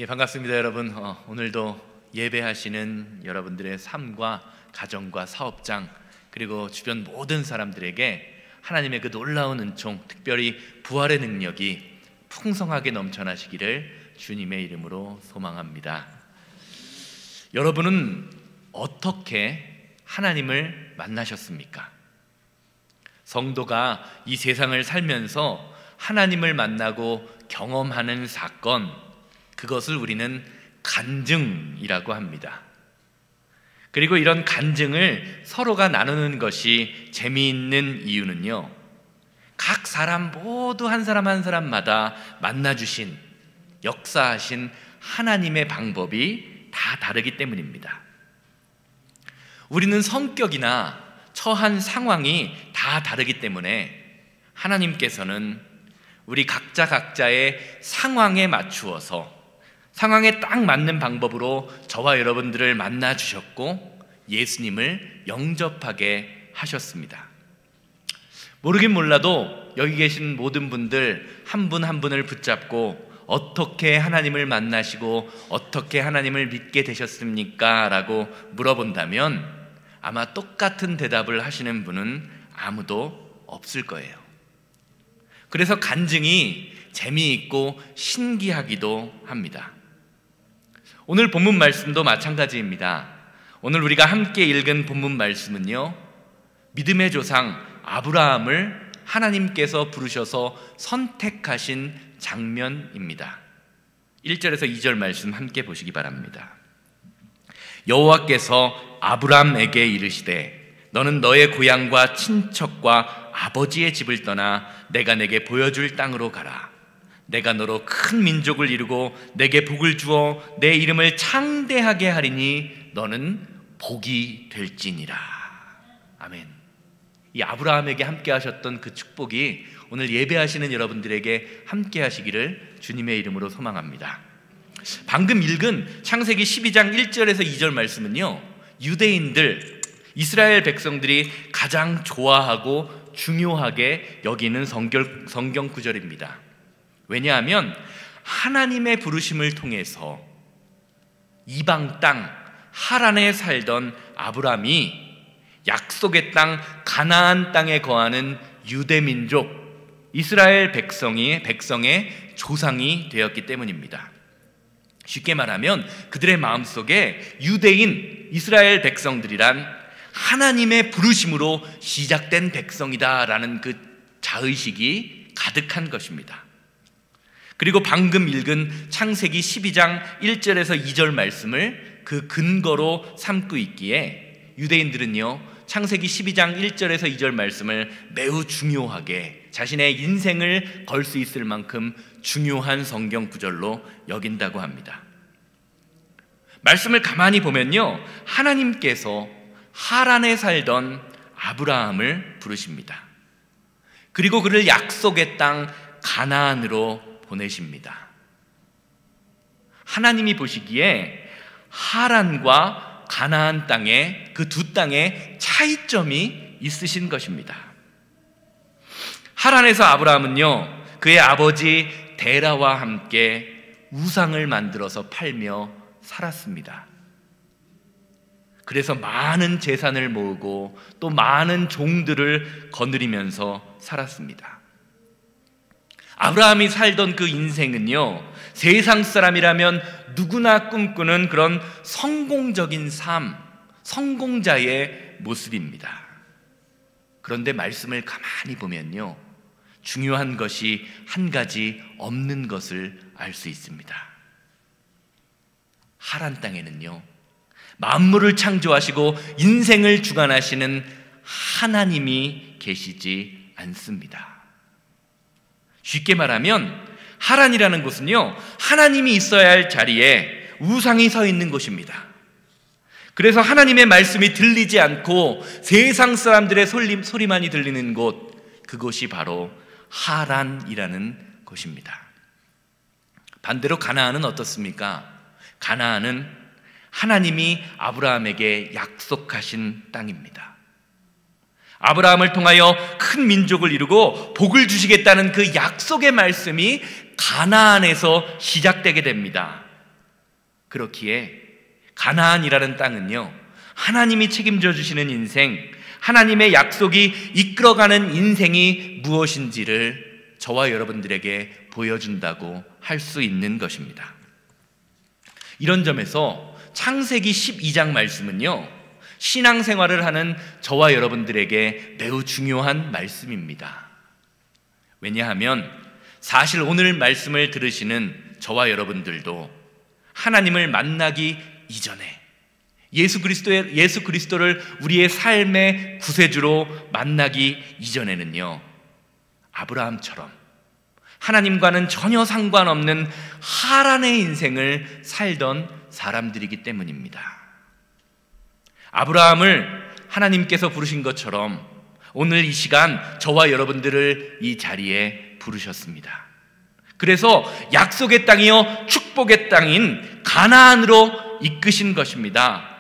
반갑습니다, 여러분. 오늘도 예배하시는 여러분들의 삶과 가정과 사업장 그리고 주변 모든 사람들에게 하나님의 그 놀라운 은총, 특별히 부활의 능력이 풍성하게 넘쳐나시기를 주님의 이름으로 소망합니다. 여러분은 어떻게 하나님을 만나셨습니까? 성도가 이 세상을 살면서 하나님을 만나고 경험하는 사건, 그것을 우리는 간증이라고 합니다. 그리고 이런 간증을 서로가 나누는 것이 재미있는 이유는요, 각 사람 모두 한 사람 한 사람마다 만나주신, 역사하신 하나님의 방법이 다 다르기 때문입니다. 우리는 성격이나 처한 상황이 다 다르기 때문에 하나님께서는 우리 각자의 상황에 맞추어서 상황에 딱 맞는 방법으로 저와 여러분들을 만나 주셨고 예수님을 영접하게 하셨습니다. 모르긴 몰라도 여기 계신 모든 분들 한 분 한 분을 붙잡고 어떻게 하나님을 만나시고 어떻게 하나님을 믿게 되셨습니까? 라고 물어본다면 아마 똑같은 대답을 하시는 분은 아무도 없을 거예요. 그래서 간증이 재미있고 신기하기도 합니다. 오늘 본문 말씀도 마찬가지입니다. 오늘 우리가 함께 읽은 본문 말씀은요, 믿음의 조상 아브라함을 하나님께서 부르셔서 선택하신 장면입니다. 1절에서 2절 말씀 함께 보시기 바랍니다. 여호와께서 아브라함에게 이르시되 너는 너의 고향과 친척과 아버지의 집을 떠나 내가 내게 보여줄 땅으로 가라. 내가 너로 큰 민족을 이루고 내게 복을 주어 내 이름을 창대하게 하리니 너는 복이 될지니라. 아멘. 이 아브라함에게 함께 하셨던 그 축복이 오늘 예배하시는 여러분들에게 함께 하시기를 주님의 이름으로 소망합니다. 방금 읽은 창세기 12장 1절에서 2절 말씀은요, 유대인들, 이스라엘 백성들이 가장 좋아하고 중요하게 여기는 성경 구절입니다. 왜냐하면 하나님의 부르심을 통해서 이방 땅 하란에 살던 아브라함이 약속의 땅 가나안 땅에 거하는 유대민족 이스라엘 백성의 조상이 되었기 때문입니다. 쉽게 말하면 그들의 마음속에 유대인 이스라엘 백성들이란 하나님의 부르심으로 시작된 백성이다라는 그 자의식이 가득한 것입니다. 그리고 방금 읽은 창세기 12장 1절에서 2절 말씀을 그 근거로 삼고 있기에 유대인들은요, 창세기 12장 1절에서 2절 말씀을 매우 중요하게 자신의 인생을 걸 수 있을 만큼 중요한 성경 구절로 여긴다고 합니다. 말씀을 가만히 보면요, 하나님께서 하란에 살던 아브라함을 부르십니다. 그리고 그를 약속의 땅 가나안으로 보내십니다. 하나님이 보시기에 하란과 가나안 땅에 그 두 땅에 차이점이 있으신 것입니다. 하란에서 아브라함은요, 그의 아버지 데라와 함께 우상을 만들어서 팔며 살았습니다. 그래서 많은 재산을 모으고 또 많은 종들을 거느리면서 살았습니다. 아브라함이 살던 그 인생은요, 세상 사람이라면 누구나 꿈꾸는 그런 성공적인 삶, 성공자의 모습입니다. 그런데 말씀을 가만히 보면요, 중요한 것이 한 가지 없는 것을 알 수 있습니다. 하란 땅에는요, 만물을 창조하시고 인생을 주관하시는 하나님이 계시지 않습니다. 쉽게 말하면 하란이라는 곳은요, 하나님이 있어야 할 자리에 우상이 서 있는 곳입니다. 그래서 하나님의 말씀이 들리지 않고 세상 사람들의 소리만이 들리는 곳, 그곳이 바로 하란이라는 곳입니다. 반대로 가나안은 어떻습니까? 가나안은 하나님이 아브라함에게 약속하신 땅입니다. 아브라함을 통하여 큰 민족을 이루고 복을 주시겠다는 그 약속의 말씀이 가나안에서 시작되게 됩니다. 그렇기에 가나안이라는 땅은요, 하나님이 책임져 주시는 인생, 하나님의 약속이 이끌어가는 인생이 무엇인지를 저와 여러분들에게 보여준다고 할 수 있는 것입니다. 이런 점에서 창세기 12장 말씀은요, 신앙생활을 하는 저와 여러분들에게 매우 중요한 말씀입니다. 왜냐하면 사실 오늘 말씀을 들으시는 저와 여러분들도 하나님을 만나기 이전에 예수 그리스도를 우리의 삶의 구세주로 만나기 이전에는요, 아브라함처럼 하나님과는 전혀 상관없는 하란의 인생을 살던 사람들이기 때문입니다. 아브라함을 하나님께서 부르신 것처럼 오늘 이 시간 저와 여러분들을 이 자리에 부르셨습니다. 그래서 약속의 땅이요 축복의 땅인 가나안으로 이끄신 것입니다.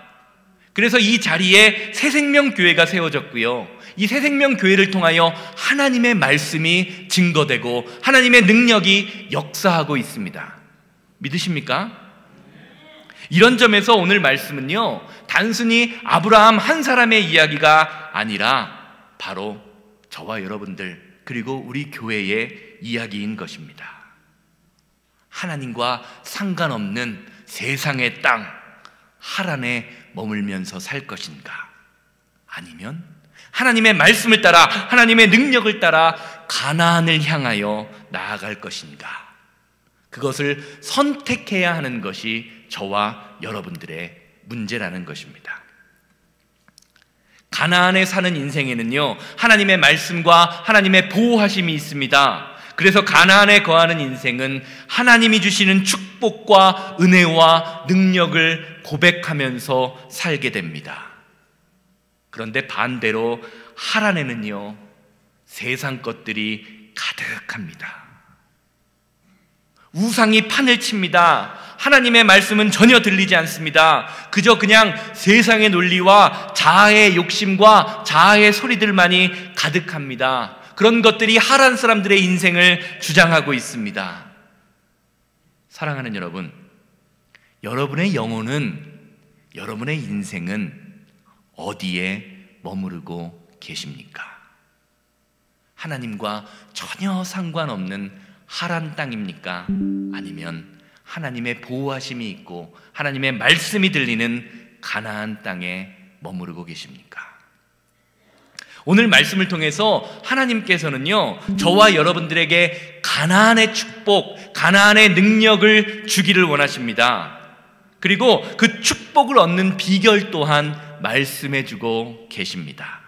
그래서 이 자리에 새생명교회가 세워졌고요, 이 새생명교회를 통하여 하나님의 말씀이 증거되고 하나님의 능력이 역사하고 있습니다. 믿으십니까? 이런 점에서 오늘 말씀은요, 단순히 아브라함 한 사람의 이야기가 아니라 바로 저와 여러분들 그리고 우리 교회의 이야기인 것입니다. 하나님과 상관없는 세상의 땅 하란에 머물면서 살 것인가, 아니면 하나님의 말씀을 따라 하나님의 능력을 따라 가나안을 향하여 나아갈 것인가, 그것을 선택해야 하는 것이 저와 여러분들의 문제라는 것입니다. 가나안에 사는 인생에는요, 하나님의 말씀과 하나님의 보호하심이 있습니다. 그래서 가나안에 거하는 인생은 하나님이 주시는 축복과 은혜와 능력을 고백하면서 살게 됩니다. 그런데 반대로 하란에는요, 세상 것들이 가득합니다. 우상이 판을 칩니다. 하나님의 말씀은 전혀 들리지 않습니다. 그저 그냥 세상의 논리와 자아의 욕심과 자아의 소리들만이 가득합니다. 그런 것들이 하란 사람들의 인생을 주장하고 있습니다. 사랑하는 여러분, 여러분의 영혼은, 여러분의 인생은 어디에 머무르고 계십니까? 하나님과 전혀 상관없는 하란 땅입니까? 아니면 하나님의 보호하심이 있고 하나님의 말씀이 들리는 가나안 땅에 머무르고 계십니까? 오늘 말씀을 통해서 하나님께서는요, 저와 여러분들에게 가나안의 축복, 가나안의 능력을 주기를 원하십니다. 그리고 그 축복을 얻는 비결 또한 말씀해 주고 계십니다.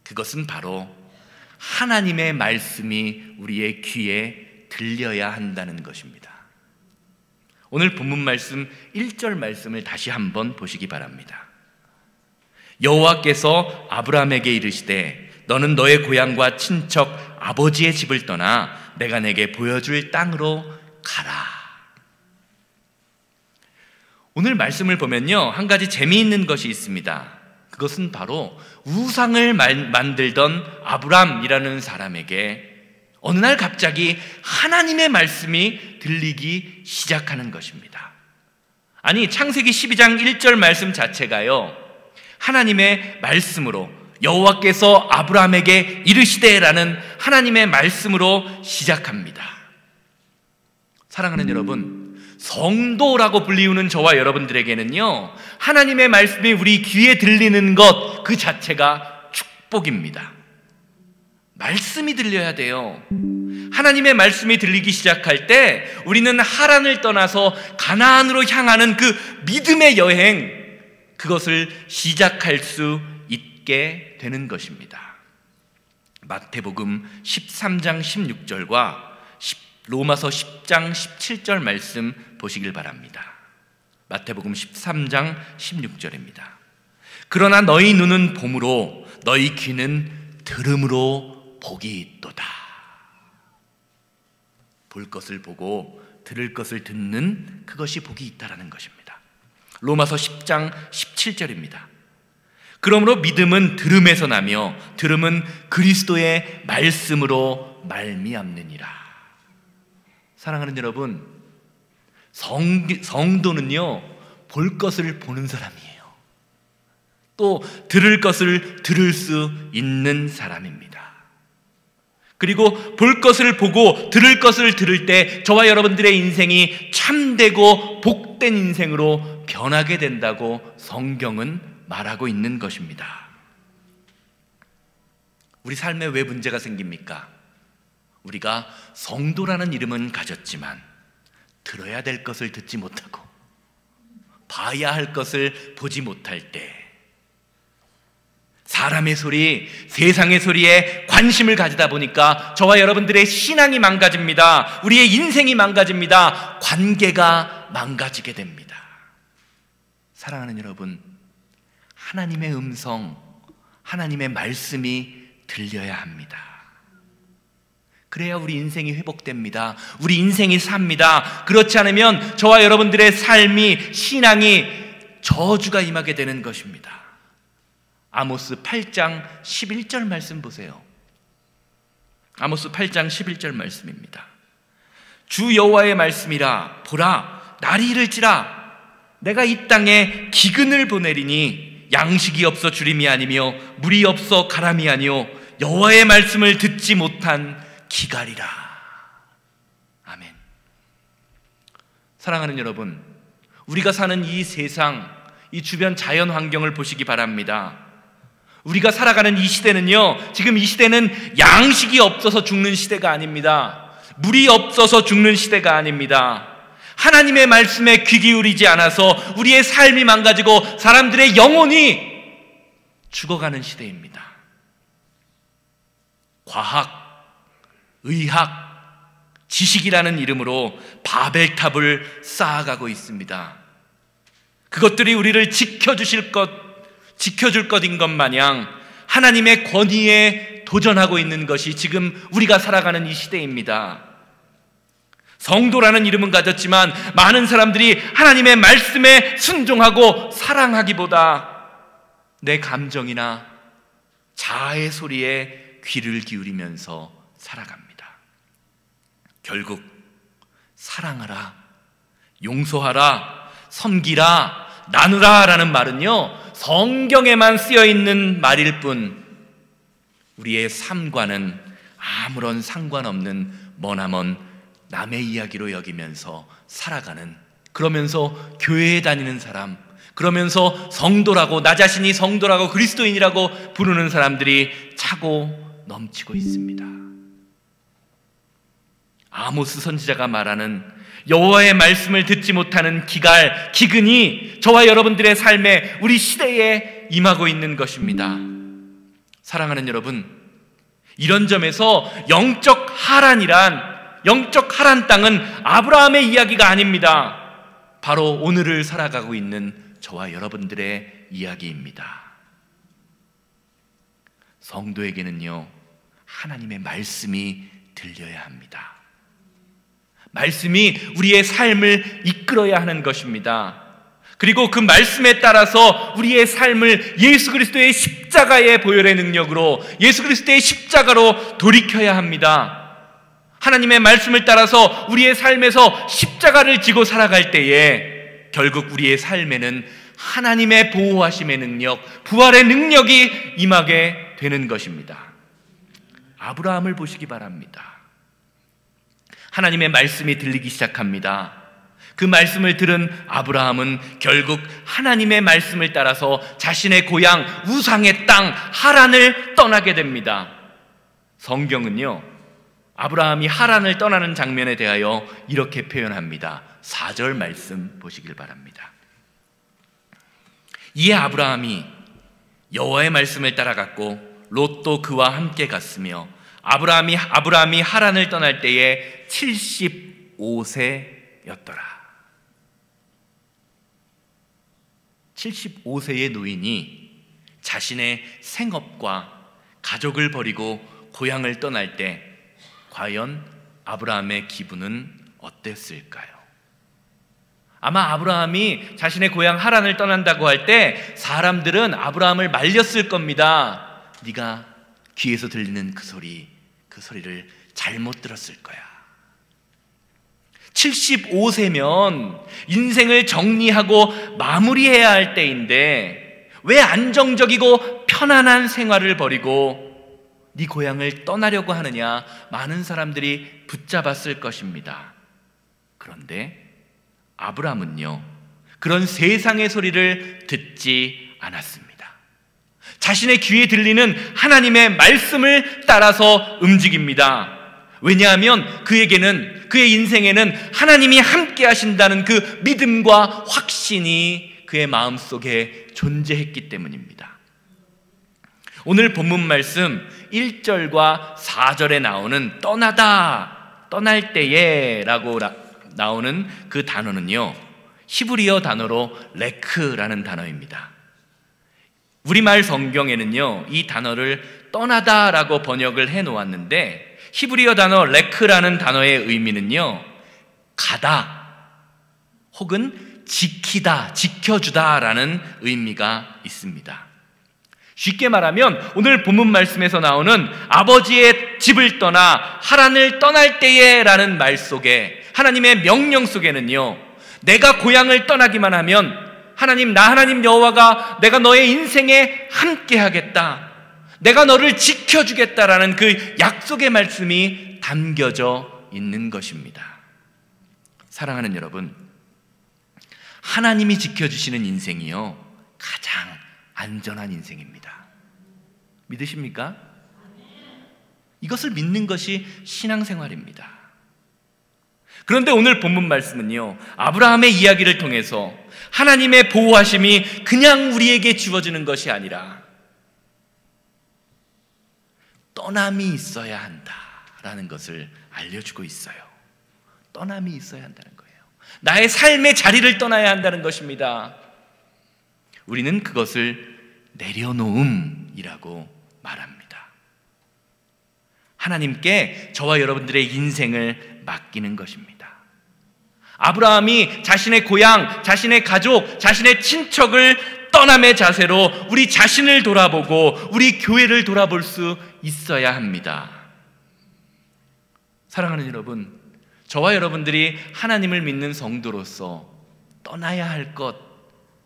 그것은 바로 하나님의 말씀이 우리의 귀에 들려야 한다는 것입니다. 오늘 본문 말씀 1절 말씀을 다시 한번 보시기 바랍니다. 여호와께서 아브라함에게 이르시되 너는 너의 고향과 친척 아버지의 집을 떠나 내가 내게 보여줄 땅으로 가라. 오늘 말씀을 보면요, 한 가지 재미있는 것이 있습니다. 그것은 바로 우상을 만들던 아브람이라는 사람에게 어느 날 갑자기 하나님의 말씀이 들리기 시작하는 것입니다. 아니, 창세기 12장 1절 말씀 자체가요, 하나님의 말씀으로 여호와께서 아브라함에게 이르시되라는 하나님의 말씀으로 시작합니다. 사랑하는 여러분, 성도라고 불리우는 저와 여러분들에게는요, 하나님의 말씀이 우리 귀에 들리는 것 그 자체가 축복입니다. 말씀이 들려야 돼요. 하나님의 말씀이 들리기 시작할 때 우리는 하란을 떠나서 가나안으로 향하는 그 믿음의 여행, 그것을 시작할 수 있게 되는 것입니다. 마태복음 13장 16절과 로마서 10장 17절 말씀 보시길 바랍니다. 마태복음 13장 16절입니다. 그러나 너희 눈은 봄으로 너희 귀는 들음으로 복이 있도다. 볼 것을 보고 들을 것을 듣는 그것이 복이 있다라는 것입니다. 로마서 10장 17절입니다. 그러므로 믿음은 들음에서 나며 들음은 그리스도의 말씀으로 말미암느니라. 사랑하는 여러분, 성도는요, 볼 것을 보는 사람이에요. 또 들을 것을 들을 수 있는 사람입니다. 그리고 볼 것을 보고 들을 것을 들을 때 저와 여러분들의 인생이 참되고 복된 인생으로 변하게 된다고 성경은 말하고 있는 것입니다. 우리 삶에 왜 문제가 생깁니까? 우리가 성도라는 이름은 가졌지만 들어야 될 것을 듣지 못하고 봐야 할 것을 보지 못할 때, 사람의 소리, 세상의 소리에 관심을 가지다 보니까 저와 여러분들의 신앙이 망가집니다. 우리의 인생이 망가집니다. 관계가 망가지게 됩니다. 사랑하는 여러분, 하나님의 음성, 하나님의 말씀이 들려야 합니다. 그래야 우리 인생이 회복됩니다. 우리 인생이 삽니다. 그렇지 않으면 저와 여러분들의 삶이, 신앙이 저주가 임하게 되는 것입니다. 아모스 8장 11절 말씀 보세요. 아모스 8장 11절 말씀입니다. 주 여호와의 말씀이라. 보라, 날이 이를지라. 내가 이 땅에 기근을 보내리니 양식이 없어 주림이 아니며 물이 없어 가람이 아니요 여호와의 말씀을 듣지 못한 기갈이라. 아멘. 사랑하는 여러분, 우리가 사는 이 세상, 이 주변 자연 환경을 보시기 바랍니다. 우리가 살아가는 이 시대는요, 지금 이 시대는 양식이 없어서 죽는 시대가 아닙니다. 물이 없어서 죽는 시대가 아닙니다. 하나님의 말씀에 귀 기울이지 않아서 우리의 삶이 망가지고 사람들의 영혼이 죽어가는 시대입니다. 과학, 의학, 지식이라는 이름으로 바벨탑을 쌓아가고 있습니다. 그것들이 우리를 지켜줄 것인 것 마냥 하나님의 권위에 도전하고 있는 것이 지금 우리가 살아가는 이 시대입니다. 성도라는 이름은 가졌지만 많은 사람들이 하나님의 말씀에 순종하고 사랑하기보다 내 감정이나 자아의 소리에 귀를 기울이면서 살아갑니다. 결국 사랑하라, 용서하라, 섬기라, 나누라 라는 말은요, 성경에만 쓰여있는 말일 뿐 우리의 삶과는 아무런 상관없는 머나먼 남의 이야기로 여기면서 살아가는, 그러면서 교회에 다니는 사람, 그러면서 성도라고, 나 자신이 성도라고 그리스도인이라고 부르는 사람들이 차고 넘치고 있습니다. 아모스 선지자가 말하는 여호와의 말씀을 듣지 못하는 기근이 저와 여러분들의 삶에, 우리 시대에 임하고 있는 것입니다. 사랑하는 여러분, 이런 점에서 영적 하란 땅은 아브라함의 이야기가 아닙니다. 바로 오늘을 살아가고 있는 저와 여러분들의 이야기입니다. 성도에게는요, 하나님의 말씀이 들려야 합니다. 말씀이 우리의 삶을 이끌어야 하는 것입니다. 그리고 그 말씀에 따라서 우리의 삶을 예수 그리스도의 십자가의 보혈의 능력으로, 예수 그리스도의 십자가로 돌이켜야 합니다. 하나님의 말씀을 따라서 우리의 삶에서 십자가를 지고 살아갈 때에 결국 우리의 삶에는 하나님의 보호하심의 능력, 부활의 능력이 임하게 되는 것입니다. 아브라함을 보시기 바랍니다. 하나님의 말씀이 들리기 시작합니다. 그 말씀을 들은 아브라함은 결국 하나님의 말씀을 따라서 자신의 고향 우상의 땅 하란을 떠나게 됩니다. 성경은요, 아브라함이 하란을 떠나는 장면에 대하여 이렇게 표현합니다. 4절 말씀 보시길 바랍니다. 이에 아브라함이 여호와의 말씀을 따라갔고 롯도 그와 함께 갔으며 아브라함이 하란을 떠날 때에 75세였더라. 75세의 노인이 자신의 생업과 가족을 버리고 고향을 떠날 때 과연 아브라함의 기분은 어땠을까요? 아마 아브라함이 자신의 고향 하란을 떠난다고 할 때 사람들은 아브라함을 말렸을 겁니다. 네가 귀에서 들리는 그 소리를 잘못 들었을 거야. 75세면 인생을 정리하고 마무리해야 할 때인데 왜 안정적이고 편안한 생활을 버리고 네 고향을 떠나려고 하느냐, 많은 사람들이 붙잡았을 것입니다. 그런데 아브라함은요, 그런 세상의 소리를 듣지 않았습니다. 자신의 귀에 들리는 하나님의 말씀을 따라서 움직입니다. 왜냐하면 그에게는, 그의 인생에는 하나님이 함께 하신다는 그 믿음과 확신이 그의 마음속에 존재했기 때문입니다. 오늘 본문 말씀 1절과 4절에 나오는 떠나다, 떠날 때에 라고 나오는 그 단어는요, 히브리어 단어로 레크라는 단어입니다. 우리말 성경에는요, 이 단어를 떠나다 라고 번역을 해 놓았는데, 히브리어 단어 레크라는 단어의 의미는요, 가다 혹은 지키다, 지켜주다 라는 의미가 있습니다. 쉽게 말하면 오늘 본문 말씀에서 나오는 아버지의 집을 떠나 하란을 떠날 때에 라는 말 속에, 하나님의 명령 속에는요, 내가 고향을 떠나기만 하면 하나님, 나 하나님 여호와가 내가 너의 인생에 함께 하겠다, 내가 너를 지켜주겠다라는 그 약속의 말씀이 담겨져 있는 것입니다. 사랑하는 여러분, 하나님이 지켜주시는 인생이요, 가장 안전한 인생입니다. 믿으십니까? 이것을 믿는 것이 신앙생활입니다. 그런데 오늘 본문 말씀은요, 아브라함의 이야기를 통해서 하나님의 보호하심이 그냥 우리에게 주어지는 것이 아니라 떠남이 있어야 한다라는 것을 알려주고 있어요. 떠남이 있어야 한다는 거예요. 나의 삶의 자리를 떠나야 한다는 것입니다. 우리는 그것을 내려놓음이라고 말합니다. 하나님께 저와 여러분들의 인생을 맡기는 것입니다. 아브라함이 자신의 고향, 자신의 가족, 자신의 친척을 떠남의 자세로 우리 자신을 돌아보고 우리 교회를 돌아볼 수 있어야 합니다. 사랑하는 여러분, 저와 여러분들이 하나님을 믿는 성도로서 떠나야 할 것,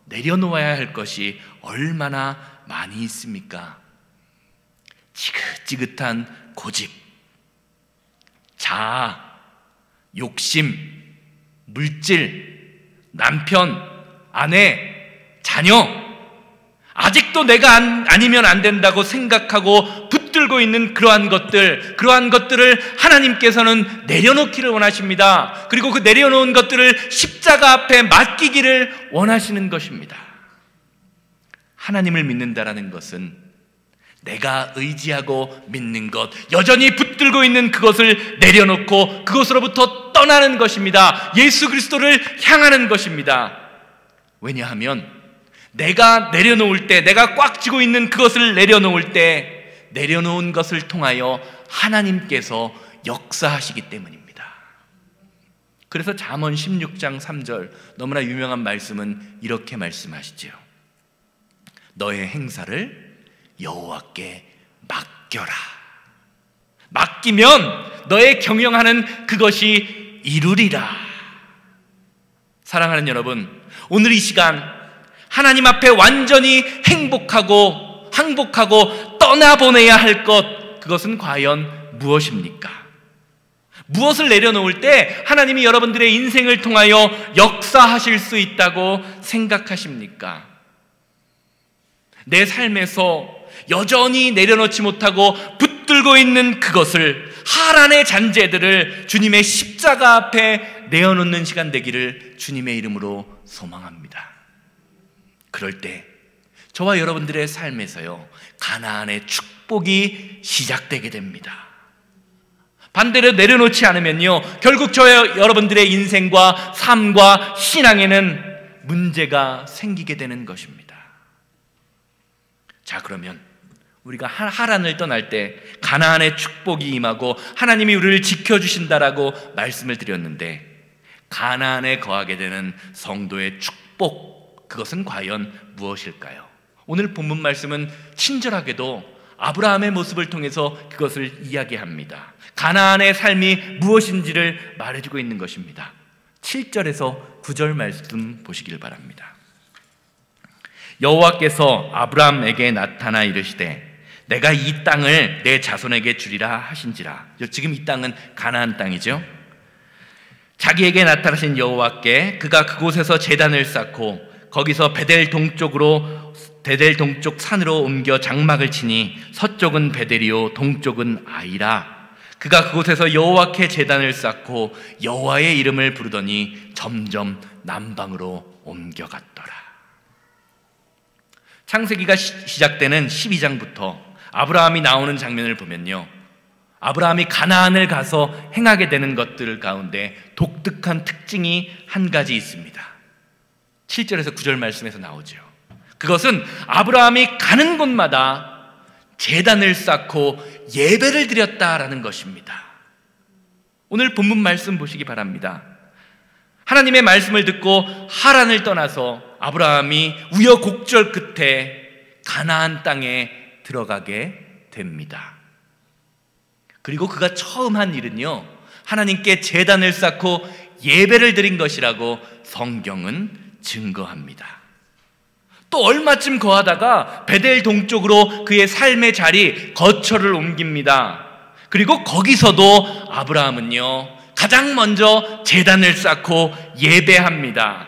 내려놓아야 할 것이 얼마나 많이 있습니까? 지긋지긋한 고집, 자아, 욕심, 물질, 남편, 아내, 자녀, 아직도 내가 아니면 안 된다고 생각하고 붙들고 있는 그러한 것들을 하나님께서는 내려놓기를 원하십니다. 그리고 그 내려놓은 것들을 십자가 앞에 맡기기를 원하시는 것입니다. 하나님을 믿는다라는 것은 내가 의지하고 믿는 것, 여전히 붙들고 있는 그것을 내려놓고 그것으로부터 떠나는 것입니다. 예수 그리스도를 향하는 것입니다. 왜냐하면 내가 내려놓을 때, 내가 꽉 쥐고 있는 그것을 내려놓을 때, 내려놓은 것을 통하여 하나님께서 역사하시기 때문입니다. 그래서 잠언 16장 3절 너무나 유명한 말씀은 이렇게 말씀하시죠. 너의 행사를 여호와께 맡겨라. 맡기면 너의 경영하는 그것이 이루리라. 사랑하는 여러분, 오늘 이 시간 하나님 앞에 완전히 항복하고 떠나보내야 할 것, 그것은 과연 무엇입니까? 무엇을 내려놓을 때 하나님이 여러분들의 인생을 통하여 역사하실 수 있다고 생각하십니까? 내 삶에서 여전히 내려놓지 못하고 붙들고 있는 그것을, 하란의 잔재들을 주님의 십자가 앞에 내어놓는 시간 되기를 주님의 이름으로 소망합니다. 그럴 때 저와 여러분들의 삶에서요, 가나안의 축복이 시작되게 됩니다. 반대로 내려놓지 않으면요, 결국 저와 여러분들의 인생과 삶과 신앙에는 문제가 생기게 되는 것입니다. 자, 그러면 우리가 하란을 떠날 때 가나안의 축복이 임하고 하나님이 우리를 지켜주신다라고 말씀을 드렸는데, 가나안에 거하게 되는 성도의 축복, 그것은 과연 무엇일까요? 오늘 본문 말씀은 친절하게도 아브라함의 모습을 통해서 그것을 이야기합니다. 가나안의 삶이 무엇인지를 말해주고 있는 것입니다. 7절에서 9절 말씀 보시길 바랍니다. 여호와께서 아브라함에게 나타나 이르시되 내가 이 땅을 내 자손에게 주리라 하신지라. 지금 이 땅은 가나안 땅이죠. 자기에게 나타나신 여호와께 그가 그곳에서 제단을 쌓고 거기서 베델 동쪽 산으로 옮겨 장막을 치니 서쪽은 베델이요 동쪽은 아이라. 그가 그곳에서 여호와께 제단을 쌓고 여호와의 이름을 부르더니 점점 남방으로 옮겨갔더라. 창세기가 시작되는 12장부터 아브라함이 나오는 장면을 보면요, 아브라함이 가나안을 가서 행하게 되는 것들 가운데 독특한 특징이 한 가지 있습니다. 7절에서 9절 말씀에서 나오죠. 그것은 아브라함이 가는 곳마다 제단을 쌓고 예배를 드렸다라는 것입니다. 오늘 본문 말씀 보시기 바랍니다. 하나님의 말씀을 듣고 하란을 떠나서 아브라함이 우여곡절 끝에 가나안 땅에 들어가게 됩니다. 그리고 그가 처음 한 일은요, 하나님께 제단을 쌓고 예배를 드린 것이라고 성경은 증거합니다. 또 얼마쯤 거하다가 베델 동쪽으로 그의 삶의 자리 거처를 옮깁니다. 그리고 거기서도 아브라함은요, 가장 먼저 제단을 쌓고 예배합니다.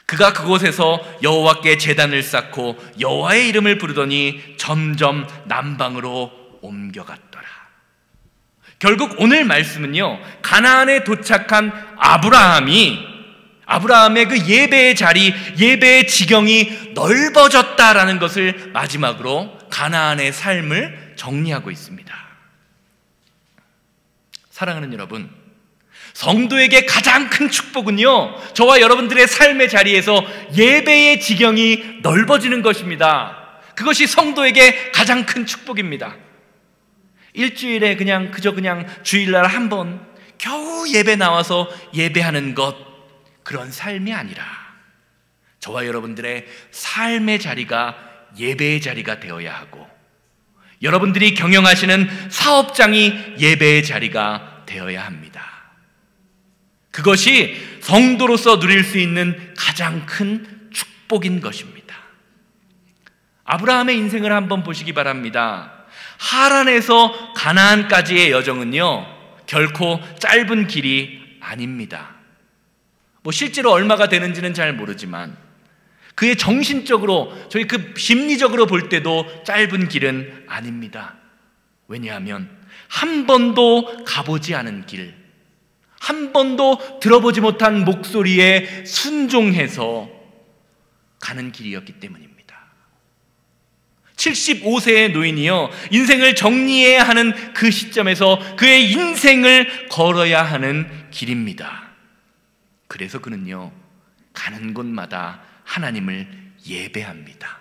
그가 그곳에서 여호와께 제단을 쌓고 여호와의 이름을 부르더니 점점 남방으로 옮겨갔더라. 결국 오늘 말씀은요, 가나안에 도착한 아브라함의 그 예배의 자리, 예배의 지경이 넓어졌다라는 것을 마지막으로 가나안의 삶을 정리하고 있습니다. 사랑하는 여러분, 성도에게 가장 큰 축복은요, 저와 여러분들의 삶의 자리에서 예배의 지경이 넓어지는 것입니다. 그것이 성도에게 가장 큰 축복입니다. 일주일에 그저 주일날 한 번 겨우 예배 나와서 예배하는 것, 그런 삶이 아니라 저와 여러분들의 삶의 자리가 예배의 자리가 되어야 하고, 여러분들이 경영하시는 사업장이 예배의 자리가 되어야 합니다. 그것이 성도로서 누릴 수 있는 가장 큰 축복인 것입니다. 아브라함의 인생을 한번 보시기 바랍니다. 하란에서 가나안까지의 여정은요, 결코 짧은 길이 아닙니다. 실제로 얼마가 되는지는 잘 모르지만 그의 정신적으로, 저희 심리적으로 볼 때도 짧은 길은 아닙니다. 왜냐하면 한 번도 가보지 않은 길, 한 번도 들어보지 못한 목소리에 순종해서 가는 길이었기 때문입니다. 75세의 노인이요, 인생을 정리해야 하는 그 시점에서 그의 인생을 걸어야 하는 길입니다. 그래서 그는요, 가는 곳마다 하나님을 예배합니다.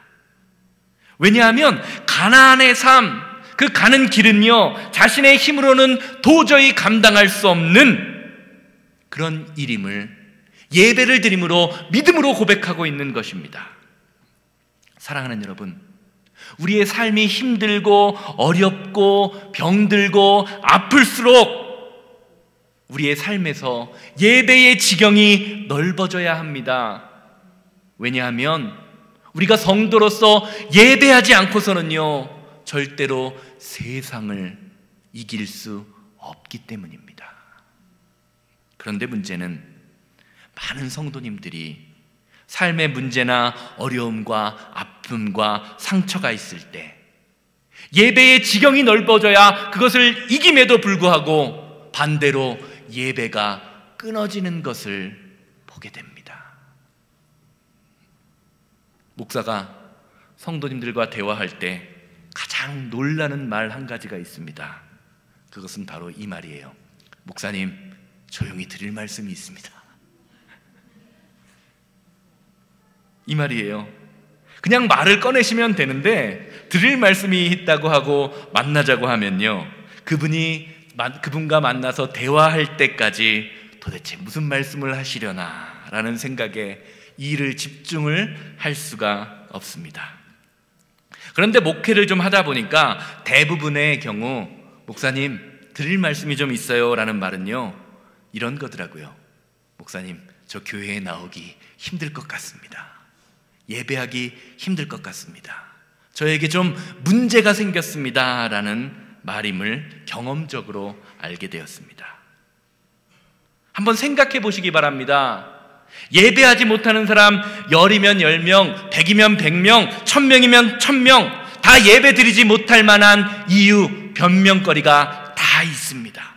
왜냐하면 가나안의 삶, 그 가는 길은요, 자신의 힘으로는 도저히 감당할 수 없는 그런 일임을 예배를 드림으로, 믿음으로 고백하고 있는 것입니다. 사랑하는 여러분, 우리의 삶이 힘들고 어렵고 병들고 아플수록 우리의 삶에서 예배의 지경이 넓어져야 합니다. 왜냐하면 우리가 성도로서 예배하지 않고서는요, 절대로 세상을 이길 수 없기 때문입니다. 그런데 문제는 많은 성도님들이 삶의 문제나 어려움과 아픔과 상처가 있을 때 예배의 지경이 넓어져야 그것을 이김에도 불구하고 반대로 예배가 끊어지는 것을 보게 됩니다. 목사가 성도님들과 대화할 때 가장 놀라는 말 한 가지가 있습니다. 그것은 바로 이 말이에요. 목사님, 조용히 드릴 말씀이 있습니다. 이 말이에요. 그냥 말을 꺼내시면 되는데 드릴 말씀이 있다고 하고 만나자고 하면요, 그분과 만나서 대화할 때까지 도대체 무슨 말씀을 하시려나 라는 생각에 일을 집중을 할 수가 없습니다. 그런데 목회를 좀 하다 보니까 대부분의 경우 목사님, 드릴 말씀이 좀 있어요 라는 말은요, 이런 거더라고요. 목사님, 저 교회에 나오기 힘들 것 같습니다. 예배하기 힘들 것 같습니다. 저에게 좀 문제가 생겼습니다 라는 말임을 경험적으로 알게 되었습니다. 한번 생각해 보시기 바랍니다. 예배하지 못하는 사람 10이면 10명, 100이면 100명, 1000명이면 1000명 다 예배 드리지 못할 만한 이유, 변명거리가 다 있습니다.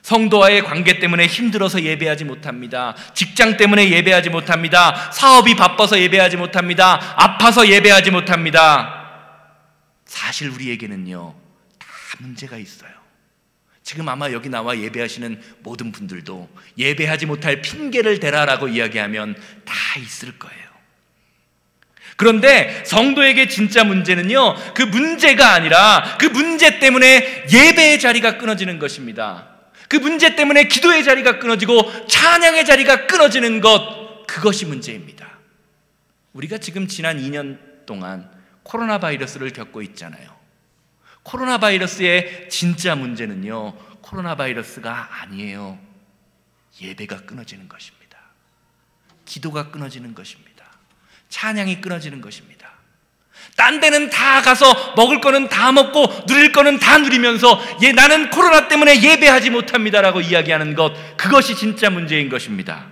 성도와의 관계 때문에 힘들어서 예배하지 못합니다. 직장 때문에 예배하지 못합니다. 사업이 바빠서 예배하지 못합니다. 아파서 예배하지 못합니다. 사실 우리에게는요, 다 문제가 있어요. 지금 아마 여기 나와 예배하시는 모든 분들도 예배하지 못할 핑계를 대라라고 이야기하면 다 있을 거예요. 그런데 성도에게 진짜 문제는요, 그 문제가 아니라 그 문제 때문에 예배의 자리가 끊어지는 것입니다. 그 문제 때문에 기도의 자리가 끊어지고 찬양의 자리가 끊어지는 것, 그것이 문제입니다. 우리가 지금 지난 2년 동안 코로나 바이러스를 겪고 있잖아요. 코로나 바이러스의 진짜 문제는요, 코로나 바이러스가 아니에요. 예배가 끊어지는 것입니다. 기도가 끊어지는 것입니다. 찬양이 끊어지는 것입니다. 딴 데는 다 가서 먹을 거는 다 먹고 누릴 거는 다 누리면서 나는 코로나 때문에 예배하지 못합니다라고 이야기하는 것, 그것이 진짜 문제인 것입니다.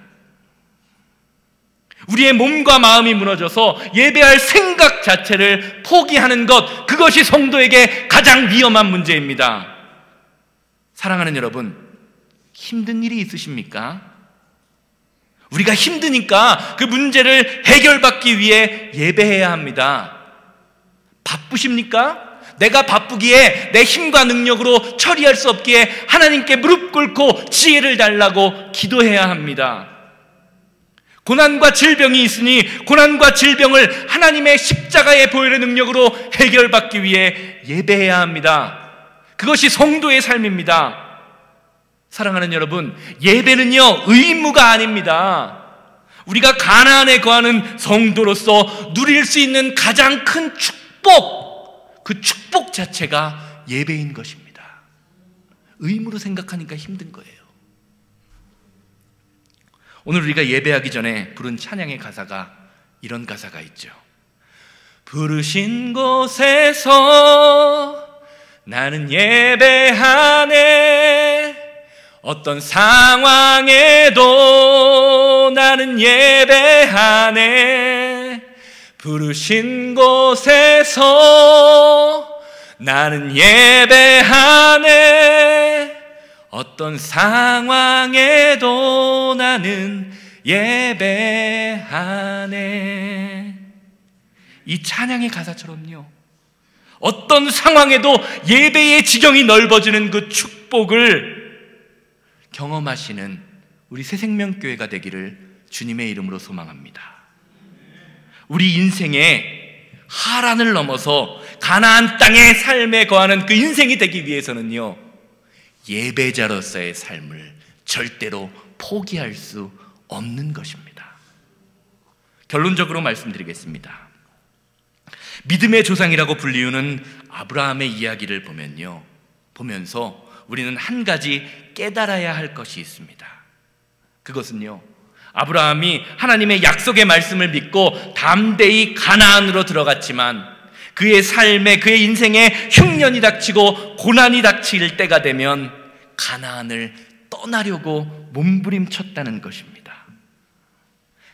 우리의 몸과 마음이 무너져서 예배할 생각 자체를 포기하는 것, 그것이 성도에게 가장 위험한 문제입니다. 사랑하는 여러분, 힘든 일이 있으십니까? 우리가 힘드니까 그 문제를 해결받기 위해 예배해야 합니다. 바쁘십니까? 내가 바쁘기에 내 힘과 능력으로 처리할 수 없기에 하나님께 무릎 꿇고 지혜를 달라고 기도해야 합니다. 고난과 질병이 있으니 고난과 질병을 하나님의 십자가의 보혈의 능력으로 해결받기 위해 예배해야 합니다. 그것이 성도의 삶입니다. 사랑하는 여러분, 예배는요, 의무가 아닙니다. 우리가 가나안에 거하는 성도로서 누릴 수 있는 가장 큰 축복, 그 축복 자체가 예배인 것입니다. 의무로 생각하니까 힘든 거예요. 오늘 우리가 예배하기 전에 부른 찬양의 가사가 이런 가사가 있죠. 부르신 곳에서 나는 예배하네, 어떤 상황에도 나는 예배하네, 부르신 곳에서 나는 예배하네, 어떤 상황에도 나는 예배하네. 이 찬양의 가사처럼요, 어떤 상황에도 예배의 지경이 넓어지는 그 축복을 경험하시는 우리 새생명교회가 되기를 주님의 이름으로 소망합니다. 우리 인생의 하란을 넘어서 가나안 땅의 삶에 거하는 그 인생이 되기 위해서는요, 예배자로서의 삶을 절대로 포기할 수 없는 것입니다. 결론적으로 말씀드리겠습니다. 믿음의 조상이라고 불리우는 아브라함의 이야기를 보면서 우리는 한 가지 깨달아야 할 것이 있습니다. 그것은요, 아브라함이 하나님의 약속의 말씀을 믿고 담대히 가나안으로 들어갔지만 그의 삶에, 그의 인생에 흉년이 닥치고 고난이 닥칠 때가 되면 가나안을 떠나려고 몸부림쳤다는 것입니다.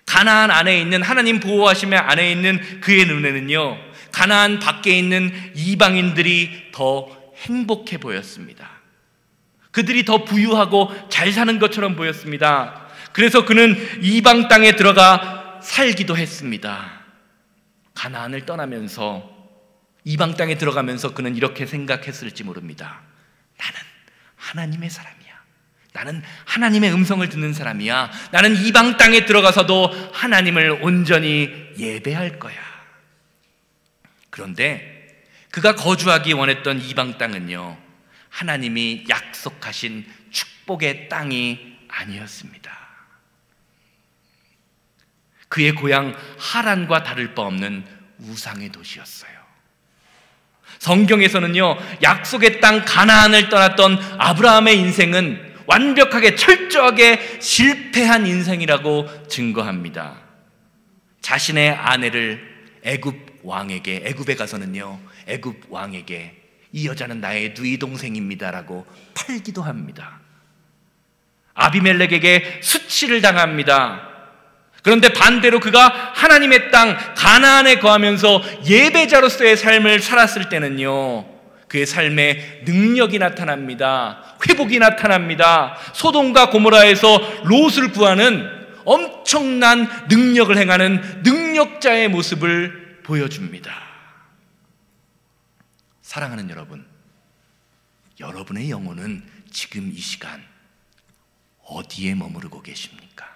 가나안 안에 있는, 하나님 보호하심의 안에 있는 그의 눈에는요, 가나안 밖에 있는 이방인들이 더 행복해 보였습니다. 그들이 더 부유하고 잘 사는 것처럼 보였습니다. 그래서 그는 이방 땅에 들어가 살기도 했습니다. 가나안을 떠나면서 이방 땅에 들어가면서 그는 이렇게 생각했을지 모릅니다. 나는 하나님의 사람이야. 나는 하나님의 음성을 듣는 사람이야. 나는 이방 땅에 들어가서도 하나님을 온전히 예배할 거야. 그런데 그가 거주하기 원했던 이방 땅은요, 하나님이 약속하신 축복의 땅이 아니었습니다. 그의 고향 하란과 다를 바 없는 우상의 도시였어요. 성경에서는요, 약속의 땅 가나안을 떠났던 아브라함의 인생은 완벽하게 철저하게 실패한 인생이라고 증거합니다. 자신의 아내를 애굽 왕에게, 애굽에 가서는요, 애굽 왕에게 이 여자는 나의 누이 동생입니다라고 팔기도 합니다. 아비멜렉에게 수치를 당합니다. 그런데 반대로 그가 하나님의 땅 가나안에 거하면서 예배자로서의 삶을 살았을 때는요, 그의 삶에 능력이 나타납니다. 회복이 나타납니다. 소돔과 고모라에서 롯을 구하는 엄청난 능력을 행하는 능력자의 모습을 보여줍니다. 사랑하는 여러분, 여러분의 영혼은 지금 이 시간 어디에 머무르고 계십니까?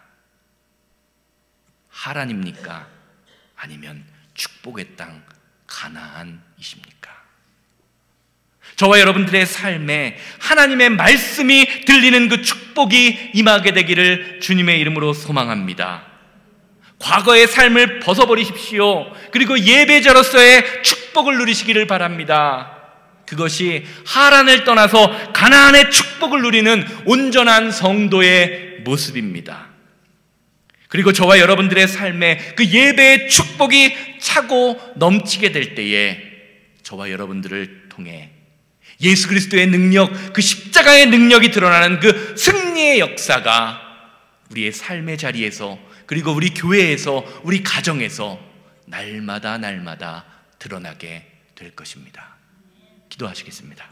하란입니까? 아니면 축복의 땅 가나안이십니까? 저와 여러분들의 삶에 하나님의 말씀이 들리는 그 축복이 임하게 되기를 주님의 이름으로 소망합니다. 과거의 삶을 벗어버리십시오. 그리고 예배자로서의 축복을 누리시기를 바랍니다. 그것이 하란을 떠나서 가나안의 축복을 누리는 온전한 성도의 모습입니다. 그리고 저와 여러분들의 삶에 그 예배의 축복이 차고 넘치게 될 때에 저와 여러분들을 통해 예수 그리스도의 능력, 그 십자가의 능력이 드러나는 그 승리의 역사가 우리의 삶의 자리에서, 그리고 우리 교회에서, 우리 가정에서 날마다 드러나게 될 것입니다. 기도하시겠습니다.